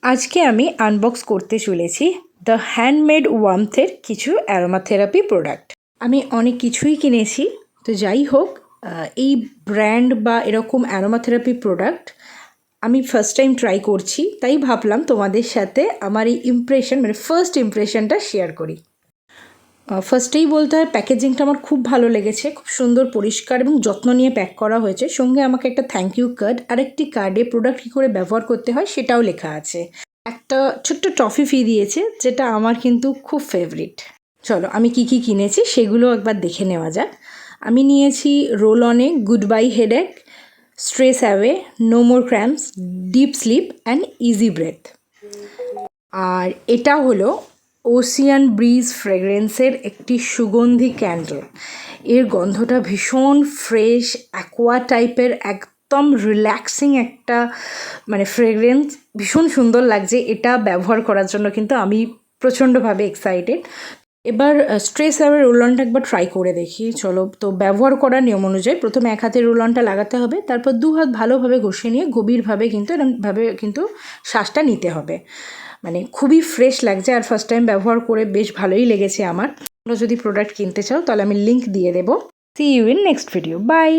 আজকে আমি আনবক্স করতে চলেছি দ্য হ্যান্ডমেড ওয়ার্মথের কিছু অ্যারোমাথেরাপি প্রোডাক্ট। আমি অনেক কিছুই কিনেছি, তো যাই হোক এই ব্র্যান্ড বা এরকম অ্যারোমাথেরাপি প্রোডাক্ট আমি ফার্স্ট টাইম ট্রাই করছি, তাই ভাবলাম তোমাদের সাথে আমার এই ইমপ্রেশন মানে ফার্স্ট ইমপ্রেশনটা শেয়ার করি। ফার্স্টেই বলতে হয় প্যাকেজিংটা আমার খুব ভালো লেগেছে, খুব সুন্দর পরিষ্কার এবং যত্ন নিয়ে প্যাক করা হয়েছে। সঙ্গে আমাকে একটা থ্যাংক ইউ কার্ড আর একটি কার্ডে প্রোডাক্ট কী করে ব্যবহার করতে হয় সেটাও লেখা আছে। একটা ছোট্ট টফি ফি দিয়েছে, যেটা আমার কিন্তু খুব ফেভারিট। চলো আমি কি কি কিনেছি সেগুলো একবার দেখে নেওয়া যাক। আমি নিয়েছি roll on good bye headache, stress away, no more cramps, deep sleep and easy breath. আর এটা হলো ওসিয়ান ব্রিজ ফ্রেগরেন্সের একটি সুগন্ধি ক্যান্ডেল। এর গন্ধটা ভীষণ ফ্রেশ, অ্যাকোয়া টাইপের, একদম রিল্যাক্সিং একটা মানে ফ্রেগরেন্স, ভীষণ সুন্দর লাগছে। এটা ব্যবহার করার জন্য কিন্তু আমি প্রচণ্ডভাবে এক্সাইটেড। এবার স্ট্রেস অ্যাওয়ে রোল অনটা একবার ট্রাই করে দেখি। চলো, তো ব্যবহার করার নিয়ম অনুযায়ী প্রথমে এক হাতে রোল অনটা লাগাতে হবে, তারপর দু হাত ভালোভাবে ঘষে নিয়ে গভীরভাবে কিন্তু এরকমভাবে কিন্তু শ্বাসটা নিতে হবে। মানে খুবই ফ্রেশ লাগছে, আর ফার্স্ট টাইম ব্যবহার করে বেশ ভালোই লেগেছে আমার। তোমরা যদি প্রোডাক্ট কিনতে চাও তাহলে আমি লিঙ্ক দিয়ে দেবো। See you in next video, by.